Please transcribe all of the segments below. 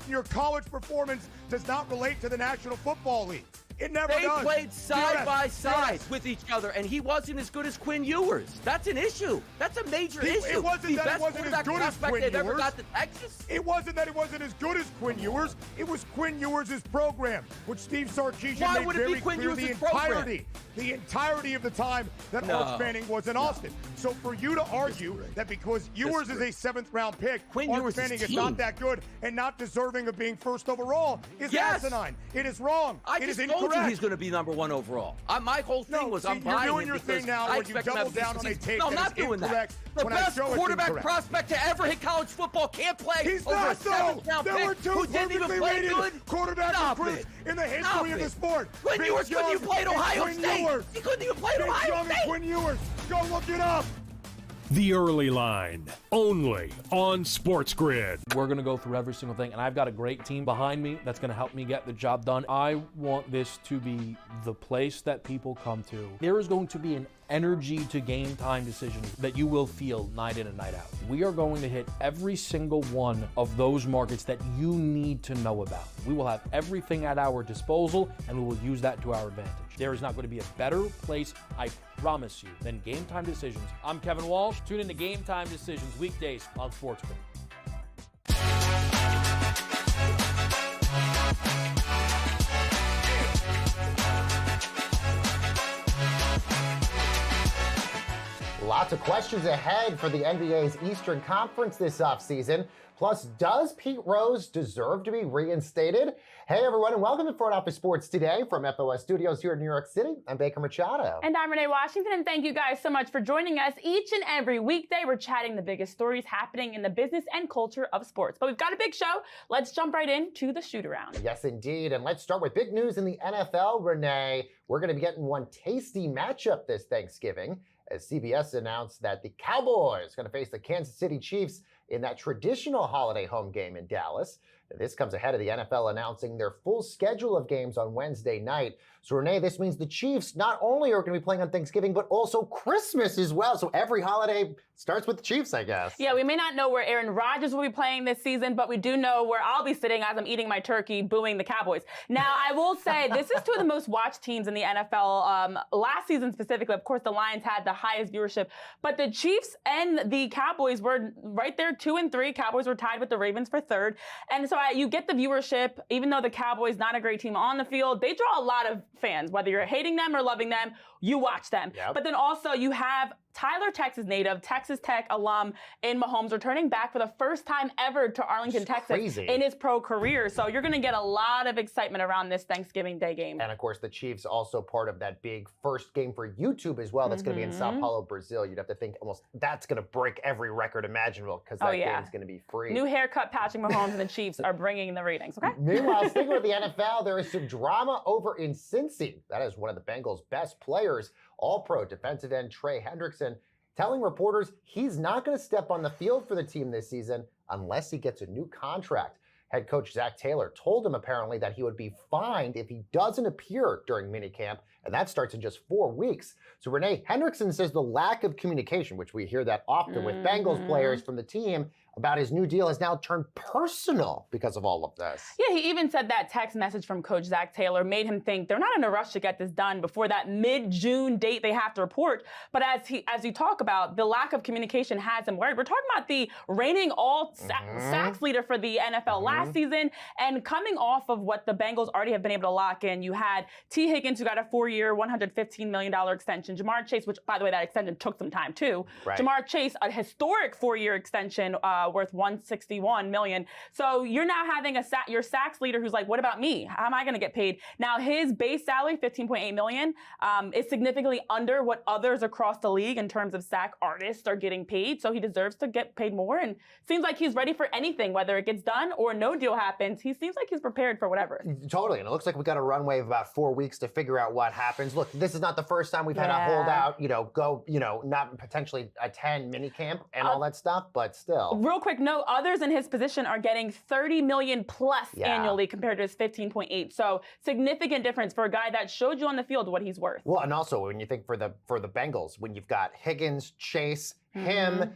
your college performance does not relate to the National Football League. It never does. They played side by side with each other, and he wasn't as good as Quinn Ewers. That's an issue. That's a major issue. It wasn't that it wasn't as good as Quinn Ewers. Ever got to Texas. It wasn't that it wasn't as good as Quinn Ewers. It was Quinn Ewers' program, which Steve Sarkisian made very clear the entirety of the time that Arch Manning was in Austin. So for you to argue that because Ewers is a 7th-round pick, Arch Manning is not that good and not deserving of being first overall is asinine. It is wrong. It is incorrect. I told you he's going to be number 1 overall. My whole thing was I'm buying you're doing your thing now where you double down on a take that is incorrect. The best quarterback prospect to ever hit college football can't play over a 7th-round pick who didn't even play good. Quarterbacks in the history of the sport. Quinn Ewers couldn't even play at Ohio State. He couldn't even play at Ohio State. Quinn Ewers. Go look it up. The Early Line, only on SportsGrid. We're going to go through every single thing, and I've got a great team behind me that's going to help me get the job done. I want this to be the place that people come to. There is going to be an energy to game time decisions that you will feel night in and night out. We are going to hit every single one of those markets that you need to know about. We will have everything at our disposal, and we will use that to our advantage. There is not going to be a better place, I promise you, than Game Time Decisions. I'm Kevin Walsh. Tune in to Game Time Decisions weekdays on SportsGrid. Lots of questions ahead for the NBA's Eastern Conference this offseason. Plus, does Pete Rose deserve to be reinstated? Hey, everyone, and welcome to Front Office Sports Today from FOS Studios here in New York City. I'm Baker Machado. And I'm Renee Washington, and thank you guys so much for joining us. Each and every weekday, we're chatting the biggest stories happening in the business and culture of sports. But we've got a big show. Let's jump right into the shoot-around. Yes, indeed. And let's start with big news in the NFL, Renee. We're going to be getting one tasty matchup this Thanksgiving, as CBS announced that the Cowboys are going to face the Kansas City Chiefs in that traditional holiday home game in Dallas. This comes ahead of the NFL announcing their full schedule of games on Wednesday night. So, Renee, this means the Chiefs not only are going to be playing on Thanksgiving, but also Christmas as well. So every holiday starts with the Chiefs, I guess. Yeah, we may not know where Aaron Rodgers will be playing this season, but we do know where I'll be sitting as I'm eating my turkey, booing the Cowboys. Now, I will say this is two of the most watched teams in the NFL. Last season specifically, of course, the Lions had the highest viewership, but the Chiefs and the Cowboys were right there, 2 and 3. Cowboys were tied with the Ravens for 3rd. And so you get the viewership, even though the Cowboys, not a great team on the field, they draw a lot of fans. Whether you're hating them or loving them, you watch them. Yep. But then also you have Tyler, Texas native, Texas Tech alum in Mahomes returning back for the first time ever to Arlington, Texas in his pro career. So you're going to get a lot of excitement around this Thanksgiving Day game. And of course, the Chiefs also part of that big first game for YouTube as well. That's going to be in Sao Paulo, Brazil. You'd have to think almost that's going to break every record imaginable because that game's going to be free. New haircut, Patrick Mahomes and the Chiefs are bringing the ratings, okay? Meanwhile, sticking with the NFL, there is some drama over in Cincy. That is one of the Bengals' best players, all-pro defensive end Trey Hendrickson, telling reporters he's not going to step on the field for the team this season unless he gets a new contract. Head coach Zach Taylor told him apparently that he would be fined if he doesn't appear during minicamp, and that starts in just 4 weeks. So Renee, Hendrickson says the lack of communication, which we hear that often with Bengals players from the team, about his new deal has now turned personal because of all of this. Yeah, he even said that text message from Coach Zach Taylor made him think they're not in a rush to get this done before that mid-June date they have to report. But as you talk about, the lack of communication has him worried. We're talking about the reigning sacks leader for the NFL last season, and coming off of what the Bengals already have been able to lock in. You had T. Higgins, who got a 4-year, $115 million extension. Jamar Chase, which, by the way, that extension took some time, too. Right. Jamar Chase, a historic 4-year extension worth $161 million. So you're now having your sacks leader who's like, what about me? How am I going to get paid? Now, his base salary, $15.8 million, is significantly under what others across the league in terms of sack artists are getting paid. So he deserves to get paid more, and seems like he's ready for anything, whether it gets done or no deal happens. He seems like he's prepared for whatever. Totally, and it looks like we got a runway of about 4 weeks to figure out what happens. Look, this is not the first time we've had a holdout, not potentially attend minicamp and all that stuff, but still. Real quick note, others in his position are getting $30 million plus annually compared to his 15.8. So significant difference for a guy that showed you on the field what he's worth. Well, and also when you think for the Bengals, when you've got Higgins, Chase, him,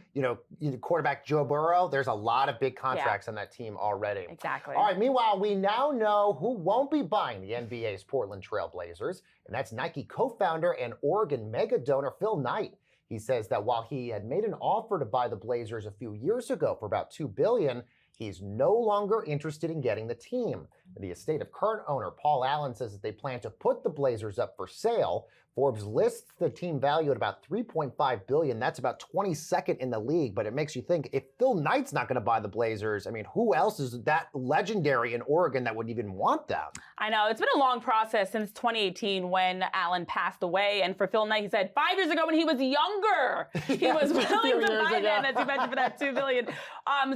quarterback Joe Burrow. There's a lot of big contracts on that team already. Exactly. All right, meanwhile, we now know who won't be buying the NBA's Portland Trail Blazers, and that's Nike co-founder and Oregon mega donor Phil Knight. He says that while he had made an offer to buy the Blazers a few years ago for about $2 billion, he's no longer interested in getting the team. The estate of current owner Paul Allen says that they plan to put the Blazers up for sale. Forbes lists the team value at about $3.5 billion. That's about 22nd in the league, but it makes you think, if Phil Knight's not going to buy the Blazers, I mean, who else is that legendary in Oregon that would even want them? I know. It's been a long process since 2018 when Allen passed away. And for Phil Knight, he said 5 years ago when he was younger, he was willing to buy them, as you mentioned, for that $2 billion.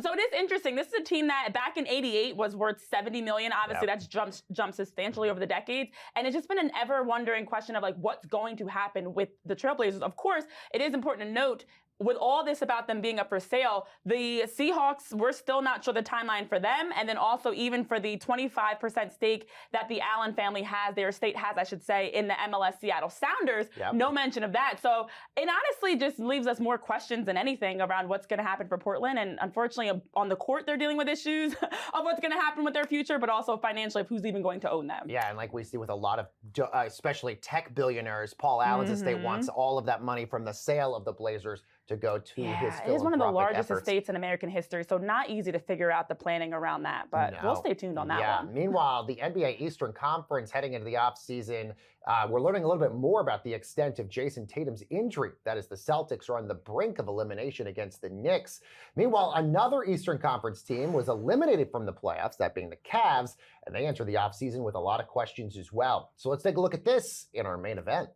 So it is interesting. This is a team that back in '88 was worth $70 million. Obviously, that's jumped substantially over the decades. And it's just been an ever-wondering question of, like, what's going to happen with the Trailblazers. Of course, it is important to note, with all this about them being up for sale, the Seahawks, we're still not sure the timeline for them. And then also even for the 25% stake that the Allen family has, their estate has, I should say, in the MLS Seattle Sounders, no mention of that. So it honestly just leaves us more questions than anything around what's going to happen for Portland. And unfortunately, on the court, they're dealing with issues of what's going to happen with their future, but also financially of who's even going to own them. Yeah, and like we see with a lot of, especially tech billionaires, Paul Allen's estate wants all of that money from the sale of the Blazers to go to his philanthropic it is one of the largest efforts. estates in American history, so not easy to figure out the planning around that, but we'll stay tuned on that one. Meanwhile, the NBA Eastern Conference heading into the offseason, we're learning a little bit more about the extent of Jason Tatum's injury. That is, the Celtics are on the brink of elimination against the Knicks. Meanwhile, another Eastern Conference team was eliminated from the playoffs, that being the Cavs, and they enter the offseason with a lot of questions as well. So let's take a look at this in our main event.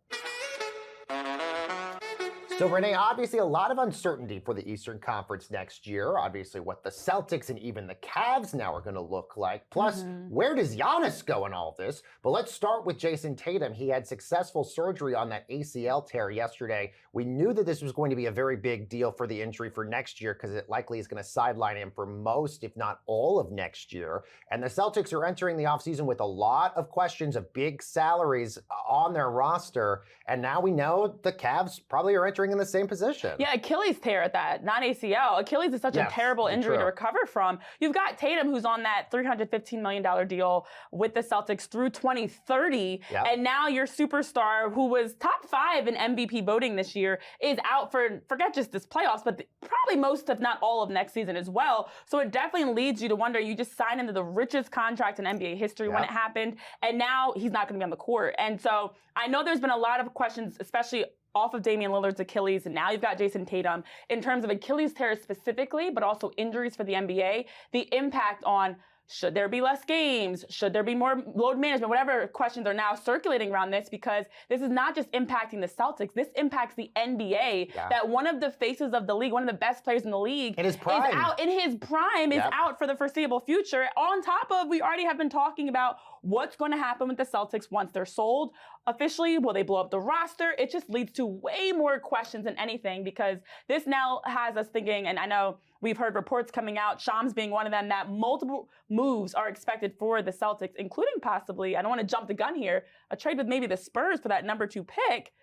So, Renee, obviously a lot of uncertainty for the Eastern Conference next year. Obviously what the Celtics and even the Cavs now are going to look like. Plus, where does Giannis go in all of this? But let's start with Jason Tatum. He had successful surgery on that ACL tear yesterday. We knew that this was going to be a very big deal for the injury for next year because it likely is going to sideline him for most, if not all, of next year. And the Celtics are entering the offseason with a lot of questions of big salaries on their roster. And now we know the Cavs probably are entering in the same position. Yeah, Achilles tear at that, not ACL. Achilles is such a terrible injury to recover from. You've got Tatum, who's on that $315 million deal with the Celtics through 2030. And now your superstar, who was top 5 in MVP voting this year, is out for, forget just this playoffs, but probably most, if not all, of next season as well. So it definitely leads you to wonder, you just signed into the richest contract in NBA history when it happened, and now he's not going to be on the court. And so I know there's been a lot of questions, especially off of Damian Lillard's Achilles, and now you've got Jason Tatum, in terms of Achilles tears specifically, but also injuries for the NBA, the impact on, should there be less games? Should there be more load management? Whatever questions are now circulating around this, because this is not just impacting the Celtics, this impacts the NBA, that one of the faces of the league, one of the best players in the league, in his prime. is out in his prime, is out for the foreseeable future. On top of, we already have been talking about what's going to happen with the Celtics once they're sold. Officially, will they blow up the roster? It just leads to way more questions than anything, because this now has us thinking, and I know we've heard reports coming out, Shams being one of them, that multiple moves are expected for the Celtics, including possibly, I don't want to jump the gun here, a trade with maybe the Spurs for that number 2 pick.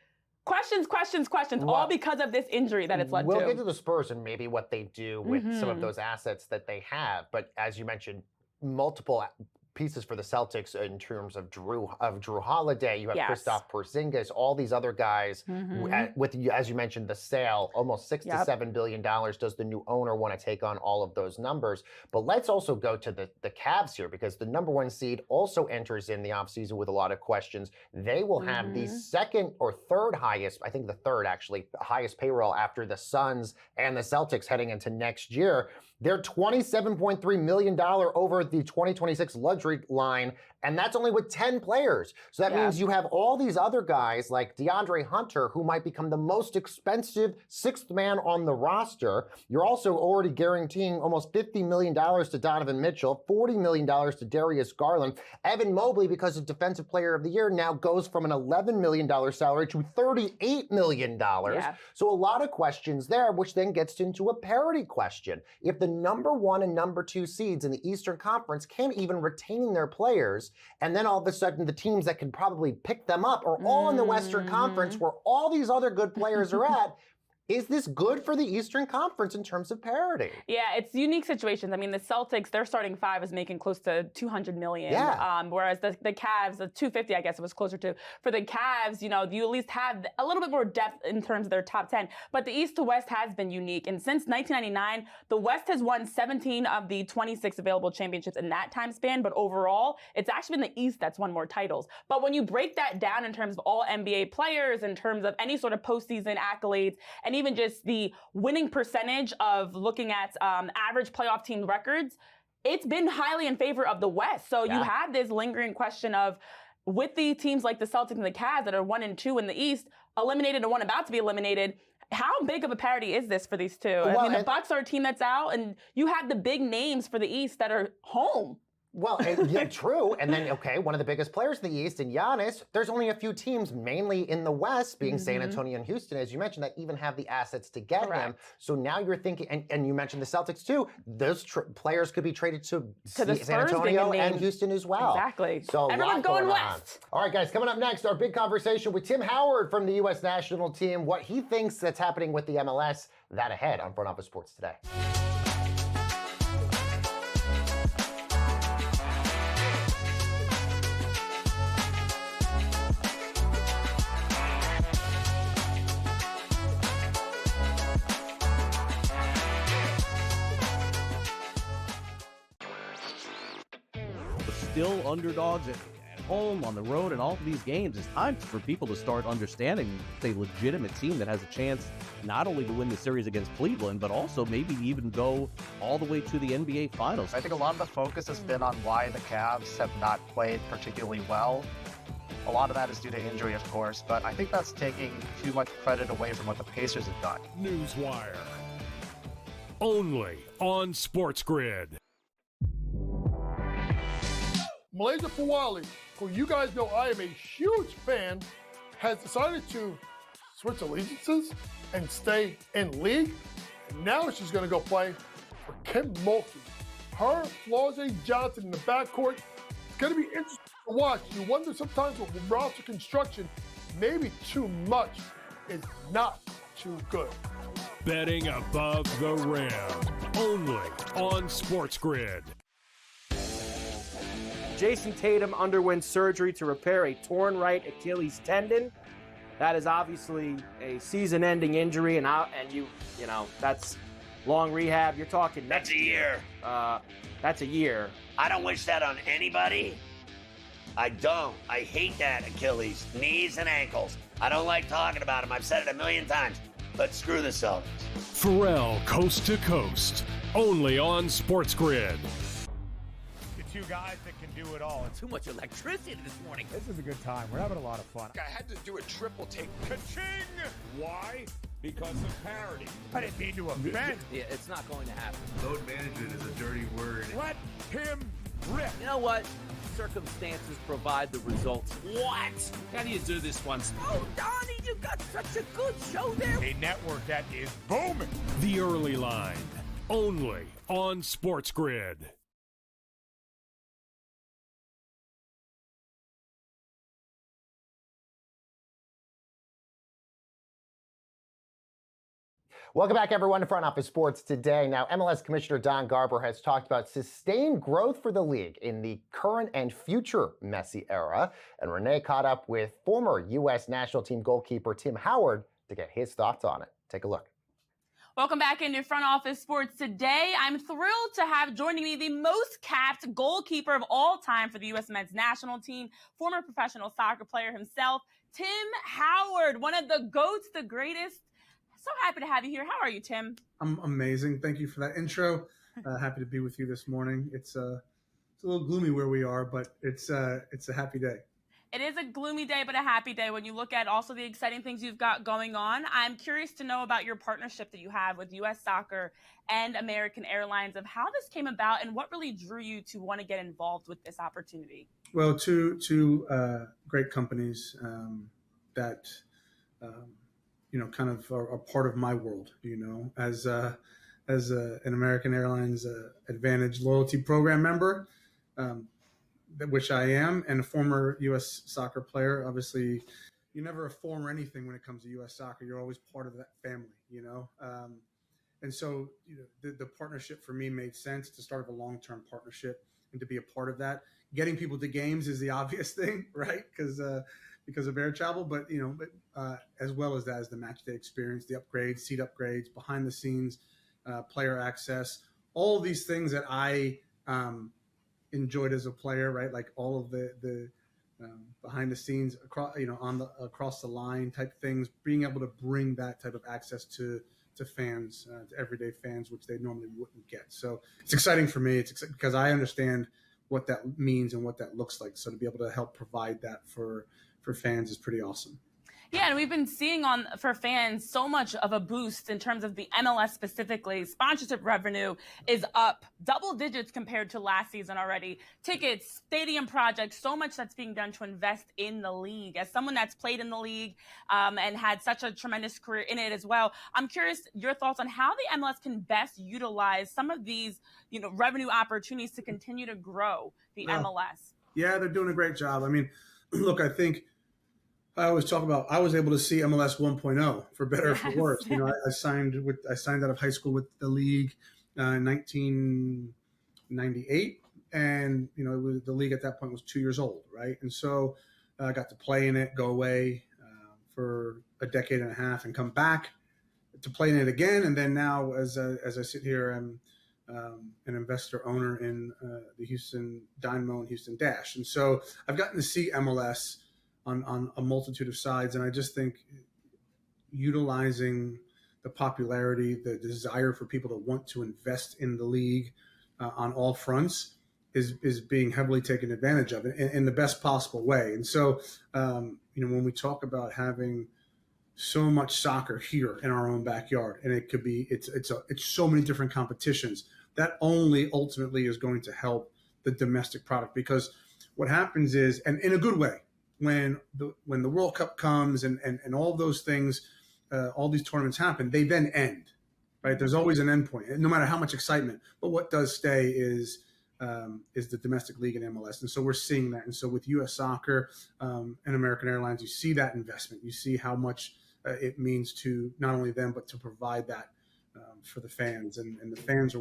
Questions, well, all because of this injury that it's led to. We'll get to the Spurs and maybe what they do with some of those assets that they have. But as you mentioned, multiple pieces for the Celtics in terms of Drew Holiday. You have Kristaps Porzingis, all these other guys. With, as you mentioned, the sale, almost $6 to $7 billion. Does the new owner want to take on all of those numbers? But let's also go to the Cavs here, because the number 1 seed also enters in the offseason with a lot of questions. They will have the second or third highest, I think the third actually, highest payroll after the Suns and the Celtics heading into next year. They're $27.3 million over the 2026 luxury line, and that's only with 10 players. So that means you have all these other guys like DeAndre Hunter, who might become the most expensive 6th man on the roster. You're also already guaranteeing almost $50 million to Donovan Mitchell, $40 million to Darius Garland. Evan Mobley, because of Defensive Player of the Year, now goes from an $11 million salary to $38 million. So a lot of questions there, which then gets into a parity question. If the number 1 and number 2 seeds in the Eastern Conference can't even retain their players, and then all of a sudden the teams that can probably pick them up are all in the Western Conference where all these other good players are at, Is this good for the Eastern Conference in terms of parity? Yeah, it's unique situations. I mean, the Celtics, their starting five is making close to $200 million. Yeah. Whereas the Cavs, the $250, I guess it was closer to. For the Cavs, you at least have a little bit more depth in terms of their top 10. But the East to West has been unique. And since 1999, the West has won 17 of the 26 available championships in that time span. But overall, it's actually been the East that's won more titles. But when you break that down in terms of all NBA players, in terms of any sort of postseason accolades, and even just the winning percentage of looking at average playoff team records, it's been highly in favor of the West. So you have this lingering question of, with the teams like the Celtics and the Cavs that are 1 and 2 in the East, eliminated and one about to be eliminated, how big of a parity is this for these two? Well, I mean, the Bucks are a team that's out, and you have the big names for the East that are home. Well, yeah, true. And then, okay, one of the biggest players in the East, in Giannis, there's only a few teams, mainly in the West, being San Antonio and Houston, as you mentioned, that even have the assets to get him. So now you're thinking, and you mentioned the Celtics too, those players could be traded to the San Antonio and Houston as well. Exactly. So everyone's going west. All right, guys, coming up next, our big conversation with Tim Howard from the U.S. national team, what he thinks that's happening with the MLS. That ahead on Front Office Sports Today. Still underdogs at home, on the road, and all of these games. It's time for people to start understanding it's a legitimate team that has a chance not only to win the series against Cleveland, but also maybe even go all the way to the NBA Finals. I think a lot of the focus has been on why the Cavs have not played particularly well. A lot of that is due to injury, of course, but I think that's taking too much credit away from what the Pacers have done. Newswire. Only on SportsGrid. Malaysia Fawali, who you guys know I am a huge fan, has decided to switch allegiances and stay in league. And now she's going to go play for Kim Mulkey. Her, Flau'jae Johnson in the backcourt. It's going to be interesting to watch. You wonder sometimes with roster construction, maybe too much is not too good. Betting above the rim. Only on SportsGrid. Jason Tatum underwent surgery to repair a torn right Achilles tendon. That is obviously a season-ending injury, and that's long rehab. You're talking that's a year. That's a year. I don't wish that on anybody. I don't. I hate that Achilles, knees and ankles. I don't like talking about them. I've said it a million times. But screw the Celtics. Pharrell Coast to Coast. Only on SportsGrid. Two guys that can do it all. Too much electricity this morning. This is a good time. We're having a lot of fun. I had to do a triple take. Ka-ching! Why? Because of parity. I didn't mean to offend. Yeah, it's not going to happen. Load management is a dirty word. Let him rip. You know what? Circumstances provide the results. What? How do you do this once? Oh, Donnie, you got such a good show there. A network that is booming. The Early Line. Only on SportsGrid. Welcome back, everyone, to Front Office Sports Today. Now, MLS Commissioner Don Garber has talked about sustained growth for the league in the current and future Messi era. And Renee caught up with former U.S. national team goalkeeper Tim Howard to get his thoughts on it. Take a look. Welcome back into Front Office Sports Today. I'm thrilled to have joining me the most capped goalkeeper of all time for the U.S. men's national team, former professional soccer player himself, Tim Howard, one of the GOATs, the greatest. So happy to have you here. How are you, Tim? I'm amazing. Thank you for that intro. Happy to be with you this morning. It's a little gloomy where we are, but it's a happy day. It is a gloomy day, but a happy day when you look at also the exciting things you've got going on. I'm curious to know about your partnership that you have with U.S. Soccer and American Airlines, of how this came about and what really drew you to want to get involved with this opportunity. Well, two great companies that kind of are part of my world. As an American Airlines Advantage loyalty program member. Which I am, and a former U.S. soccer player. Obviously, a form or anything when it comes to U.S. soccer. You're always part of that family, you know. And so, the partnership for me made sense. It's the start of a long-term partnership, and to be a part of that. Getting people to games is the obvious thing, right? Because of air travel, but as well as that is the match day experience, the upgrades, seat upgrades, behind the scenes, player access, all of these things that I enjoyed as a player, right? Like all of the behind the scenes across the line type things, being able to bring that type of access to fans, to everyday fans, which they normally wouldn't get. So it's exciting for me. It's because I understand what that means and what that looks like. So to be able to help provide that for fans is pretty awesome. Yeah, and we've been seeing for fans so much of a boost in terms of the MLS specifically. Sponsorship revenue is up double digits compared to last season already. Tickets, stadium projects, so much that's being done to invest in the league. As someone that's played in the league and had such a tremendous career in it as well, I'm curious your thoughts on how the MLS can best utilize some of these, revenue opportunities to continue to grow the MLS. Yeah, they're doing a great job. I mean, look, I think I always talk about I was able to see MLS 1.0 for better or for worse. I signed out of high school with the league in 1998, and the league at that point was 2 years old, right? And so I got to play in it, go away for a decade and a half, and come back to play in it again. And then now, as I sit here, I'm an investor owner in the Houston Dynamo and Houston Dash, and so I've gotten to see MLS on a multitude of sides. And I just think utilizing the popularity, the desire for people to want to invest in the league on all fronts is being heavily taken advantage of in the best possible way. And so, when we talk about having so much soccer here in our own backyard, and it's so many different competitions, that only ultimately is going to help the domestic product, because what happens is, and in a good way, when the World Cup comes and all those things, all these tournaments happen, they then end, right? There's always an end point, no matter how much excitement. But what does stay is the domestic league in MLS. And so we're seeing that. And so with U.S. Soccer and American Airlines, you see that investment. You see how much it means to not only them, but to provide that for the fans. And the fans are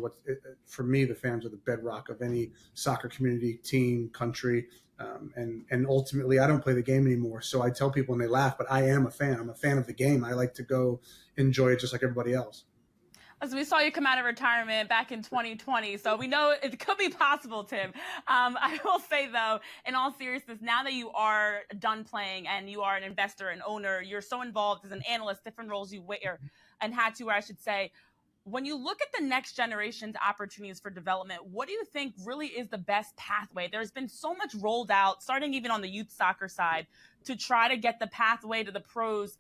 for me, the fans are the bedrock of any soccer community, team, country. And ultimately, I don't play the game anymore. So I tell people, and they laugh, but I am a fan. I'm a fan of the game. I like to go enjoy it just like everybody else. As we saw you come out of retirement back in 2020, so we know it could be possible, Tim. I will say, though, in all seriousness, now that you are done playing and you are an investor and owner, you're so involved as an analyst, different roles you wear and had to wear, I should say. When you look at the next generation's opportunities for development, what do you think really is the best pathway? There's been so much rolled out, starting even on the youth soccer side, to try to get the pathway to the pros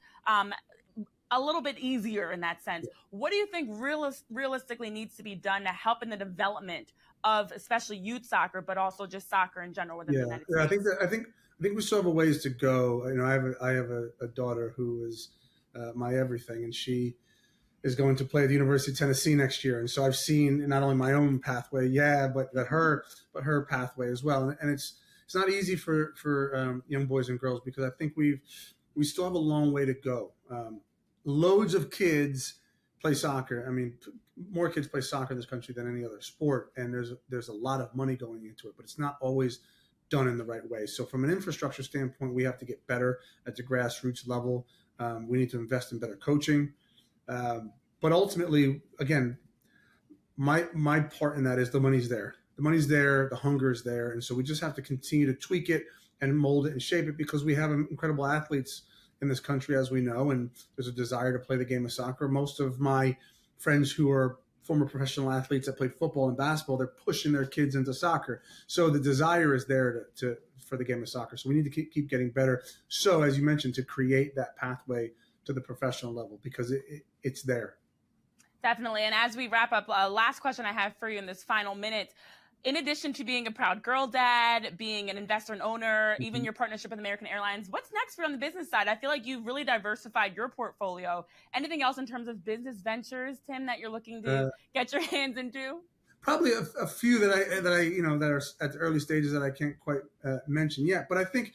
a little bit easier in that sense. What do you think realistically needs to be done to help in the development of especially youth soccer, but also just soccer in general within the United States? I think we still have a ways to go. I have a daughter who is my everything, and she is going to play at the University of Tennessee next year. And so I've seen not only my own pathway, but her pathway as well. And it's not easy for young boys and girls, because I think we still have a long way to go. Loads of kids play soccer. I mean, more kids play soccer in this country than any other sport. And there's a lot of money going into it, but it's not always done in the right way. So from an infrastructure standpoint, we have to get better at the grassroots level. We need to invest in better coaching. But ultimately, again, my part in that is the money's there. The money's there, the hunger is there. And so we just have to continue to tweak it and mold it and shape it, because we have incredible athletes in this country, as we know, and there's a desire to play the game of soccer. Most of my friends who are former professional athletes that play football and basketball, they're pushing their kids into soccer. So the desire is there for the game of soccer. So we need to keep getting better. So as you mentioned, to create that pathway to the professional level, because it's there. Definitely. And as we wrap up, last question I have for you in this final minute. In addition to being a proud girl dad, being an investor and owner, even your partnership with American Airlines, what's next for you on the business side? I feel like you've really diversified your portfolio. Anything else in terms of business ventures, Tim, that you're looking to get your hands into? Probably a few that are at the early stages that I can't quite mention yet. But I think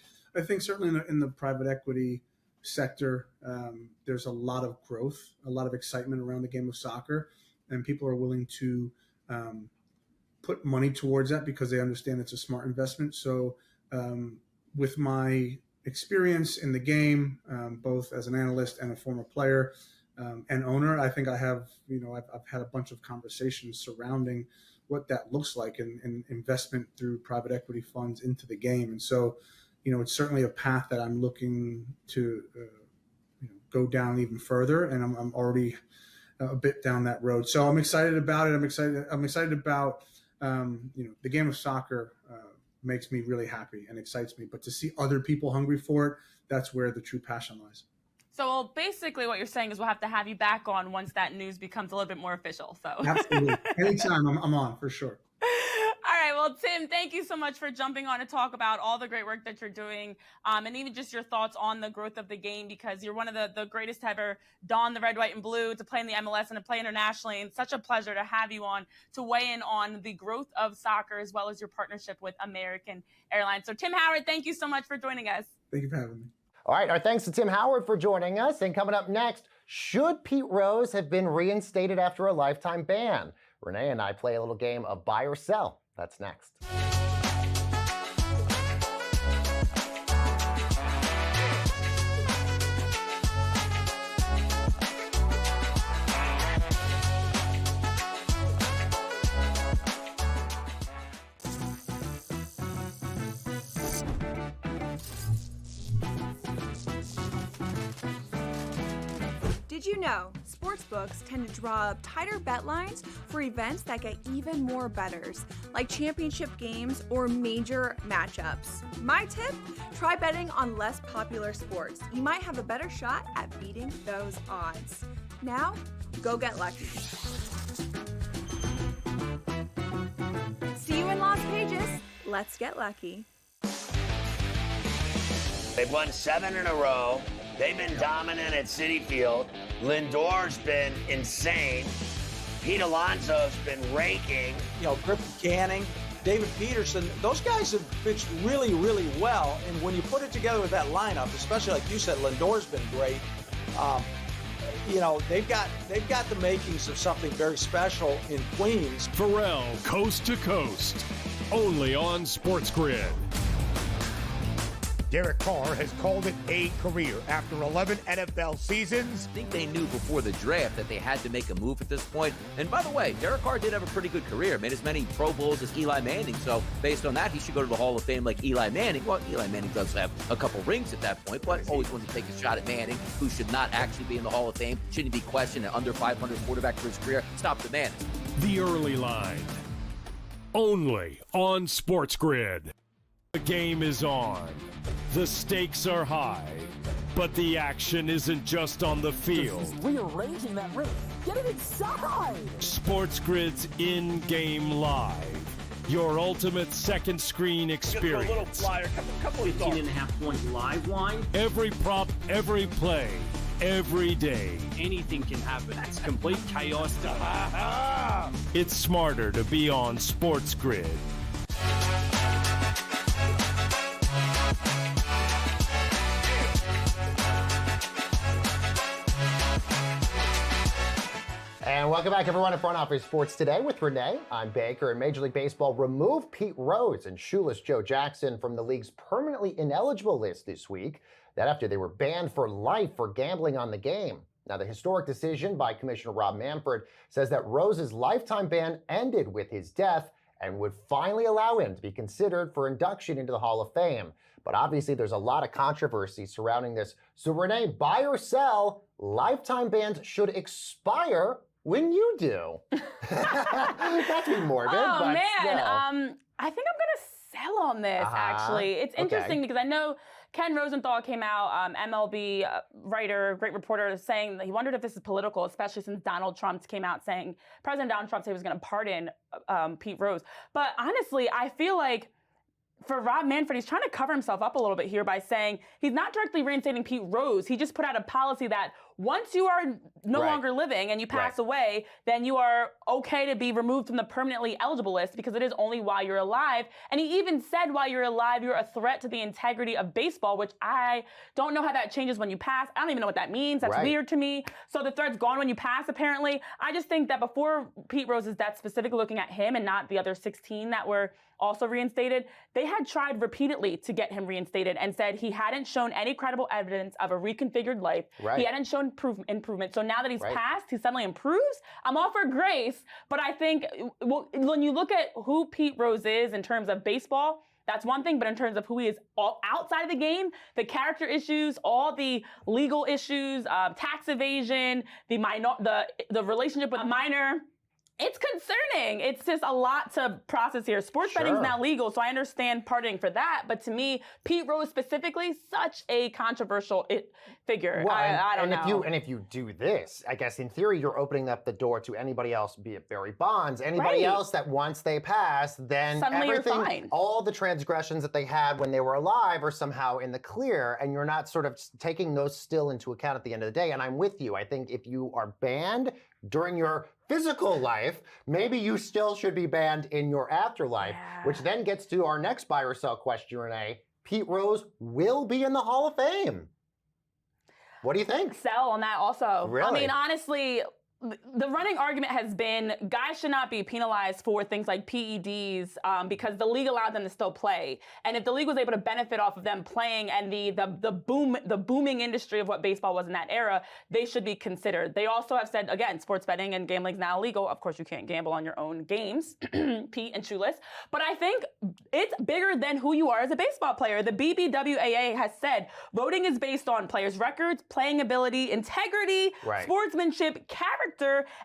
certainly in the private equity sector, there's a lot of growth, a lot of excitement around the game of soccer, and people are willing to put money towards that because they understand it's a smart investment. So with my experience in the game, both as an analyst and a former player and owner, I think I have, I've had a bunch of conversations surrounding what that looks like and investment through private equity funds into the game. And so, it's certainly a path that I'm looking to go down even further, and I'm already a bit down that road. So I'm excited about it. I'm excited about the game of soccer makes me really happy and excites me. But to see other people hungry for it, that's where the true passion lies. So basically what you're saying is we'll have to have you back on once that news becomes a little bit more official. So Absolutely. Anytime I'm on, for sure. All right. Well, Tim, thank you so much for jumping on to talk about all the great work that you're doing, and even just your thoughts on the growth of the game, because you're one of the greatest to ever don the red, white, and blue, to play in the MLS and to play internationally. And such a pleasure to have you on to weigh in on the growth of soccer as well as your partnership with American Airlines. So Tim Howard, thank you so much for joining us. Thank you for having me. All right, our thanks to Tim Howard for joining us. And coming up next, should Pete Rose have been reinstated after a lifetime ban? Renee and I play a little game of buy or sell. That's next. Did you know sportsbooks tend to draw up tighter bet lines for events that get even more bettors, like championship games or major matchups? My tip? Try betting on less popular sports. You might have a better shot at beating those odds. Now, go get lucky. See you in Las Vegas. Let's get lucky. They've won 7 in a row. They've been dominant at Citi Field. Lindor's been insane. Pete Alonso's been raking. Griffin Canning, David Peterson, those guys have pitched really, really well. And when you put it together with that lineup, especially like you said, Lindor's been great. They've got the makings of something very special in Queens. Pharrell, Coast to Coast, only on SportsGrid. Derek Carr has called it a career after 11 NFL seasons. I think they knew before the draft that they had to make a move at this point. And by the way, Derek Carr did have a pretty good career. Made as many Pro Bowls as Eli Manning. So based on that, he should go to the Hall of Fame like Eli Manning. Well, Eli Manning does have a couple rings at that point, but always wants to take a shot at Manning, who should not actually be in the Hall of Fame. Shouldn't be questioned, an under 500 quarterback for his career. Stop the man. The Early Line, only on SportsGrid. The game is on. The stakes are high, but the action isn't just on the field. He's rearranging that ring. Get it inside! SportsGrid's in-game live. Your ultimate second screen experience. Just a little flyer, couple of 18.5 point live line. Every prop, every play, every day. Anything can happen. It's complete chaos. It's smarter to be on SportsGrid. And welcome back, everyone, to Front Office Sports Today with Renee. I'm Baker. And Major League Baseball removed Pete Rose and shoeless Joe Jackson from the league's permanently ineligible list this week. That after they were banned for life for gambling on the game. Now, the historic decision by Commissioner Rob Manfred says that Rose's lifetime ban ended with his death and would finally allow him to be considered for induction into the Hall of Fame. But obviously, there's a lot of controversy surrounding this. So, Renee, buy or sell, lifetime bans should expire when you do. That's be morbid. Oh, but man. still. I think I'm going to sell on this, actually. It's interesting because I know Ken Rosenthal came out, MLB writer, great reporter, saying that he wondered if this is political, especially since Donald Trump came out saying, President Donald Trump said he was going to pardon Pete Rose. But honestly, I feel like for Rob Manfred, he's trying to cover himself up a little bit here by saying he's not directly reinstating Pete Rose. He just put out a policy that once you are no longer living and you pass away, then you are okay to be removed from the permanently eligible list because it is only while you're alive. And he even said while you're alive, you're a threat to the integrity of baseball, which I don't know how that changes when you pass. I don't even know what that means. That's weird to me. So the threat's gone when you pass, apparently. I just think that before Pete Rose's death, specifically looking at him and not the other 16 that were also reinstated, they had tried repeatedly to get him reinstated and said he hadn't shown any credible evidence of a reconfigured life. He hadn't shown improvement. So now that he's passed, he suddenly improves. I'm all for grace, but I think when you look at who Pete Rose is in terms of baseball, that's one thing, but in terms of who he is all outside of the game, the character issues, all the legal issues, tax evasion, the relationship with a minor, it's concerning. It's just a lot to process here. Sports betting is now legal, so I understand pardoning for that. But to me, Pete Rose specifically, such a controversial figure. Well, I don't know. If you do this, I guess in theory you're opening up the door to anybody else, be it Barry Bonds, anybody else that once they pass, then suddenly everything, you're fine. all the transgressions that they had when they were alive are somehow in the clear, and you're not sort of taking those still into account at the end of the day. And I'm with you. I think if you are banned during your physical life, maybe you still should be banned in your afterlife, which then gets to our next buy or sell question, Renee. Pete Rose will be in the Hall of Fame. What do you think? Sell on that also. Really? I mean, honestly, the running argument has been guys should not be penalized for things like PEDs because the league allowed them to still play. And if the league was able to benefit off of them playing and the booming industry of what baseball was in that era, they should be considered. They also have said, again, sports betting and gambling is now illegal. Of course, you can't gamble on your own games, Pete and Shoeless. But I think it's bigger than who you are as a baseball player. The BBWAA has said voting is based on players' records, playing ability, integrity, sportsmanship, character,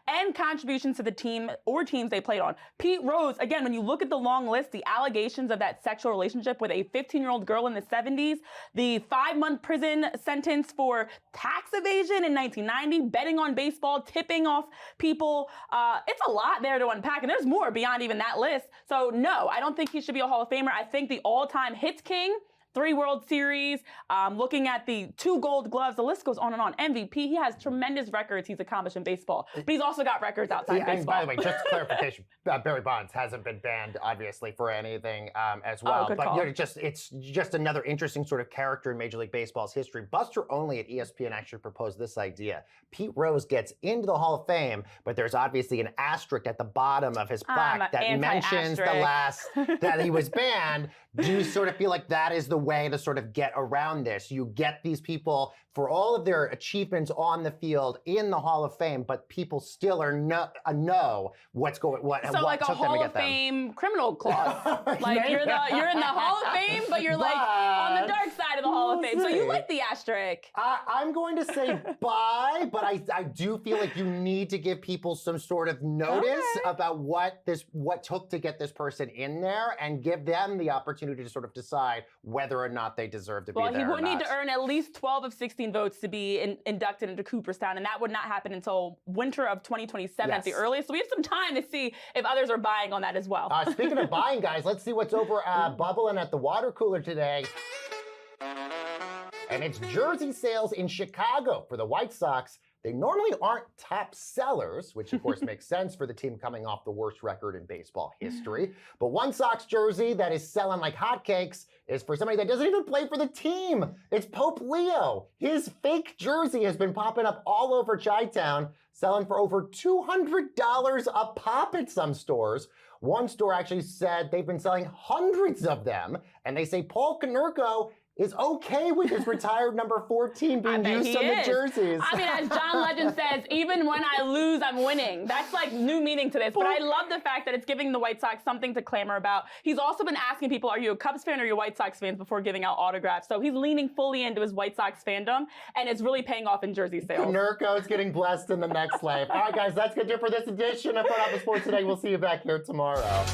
and contributions to the team or teams they played on. Pete Rose, again, when you look at the long list, the allegations of that sexual relationship with a 15-year-old girl in the 70s, the 5-month prison sentence for tax evasion in 1990, betting on baseball, tipping off people, it's a lot there to unpack, and there's more beyond even that list. So no, I don't think he should be a Hall of Famer. I think the all-time hits king, 3 World Series, looking at the 2 Gold Gloves, the list goes on and on. MVP, he has tremendous records he's accomplished in baseball, but he's also got records outside baseball. And by the way, just clarification, Barry Bonds hasn't been banned, obviously, for anything as well. Good but call. It's just another interesting sort of character in Major League Baseball's history. Buster Olney at ESPN actually proposed this idea. Pete Rose gets into the Hall of Fame, but there's obviously an asterisk at the bottom of his plaque that mentions the last that he was banned. Do you sort of feel like that is the way to sort of get around this? You get these people for all of their achievements on the field in the Hall of Fame, but people still are know what's going what so what like a took them to Hall get of them. Fame criminal clause. Like you're in the Hall of Fame, but you're like on the dark side of the Hall of Fame. So you like the asterisk. I'm going to say bye, but I do feel like you need to give people some sort of notice about what took to get this person in there and give them the opportunity to sort of decide whether or not they deserve to be there. Well, he would need to earn at least 12 of 16 votes to be inducted into Cooperstown, and that would not happen until winter of 2027 at the earliest. So we have some time to see if others are buying on that as well. Speaking of buying, guys, let's see what's over bubbling at the water cooler today. And it's jersey sales in Chicago for the White Sox. They normally aren't top sellers, which of course makes sense for the team coming off the worst record in baseball history. But one Sox jersey that is selling like hotcakes is for somebody that doesn't even play for the team. It's Pope Leo. His fake jersey has been popping up all over Chi-Town, selling for over $200 a pop at some stores. One store actually said they've been selling hundreds of them, and they say Paul Konerko is okay with his retired number 14 being used on the jerseys. I mean, as John Legend says, even when I lose, I'm winning. That's like new meaning to this. But I love the fact that it's giving the White Sox something to clamor about. He's also been asking people, are you a Cubs fan or are you a White Sox fan before giving out autographs? So he's leaning fully into his White Sox fandom, and it's really paying off in jersey sales. Konerko is getting blessed in the next life. All right, guys, that's going to do it for this edition of Front Office Sports Today. We'll see you back here tomorrow.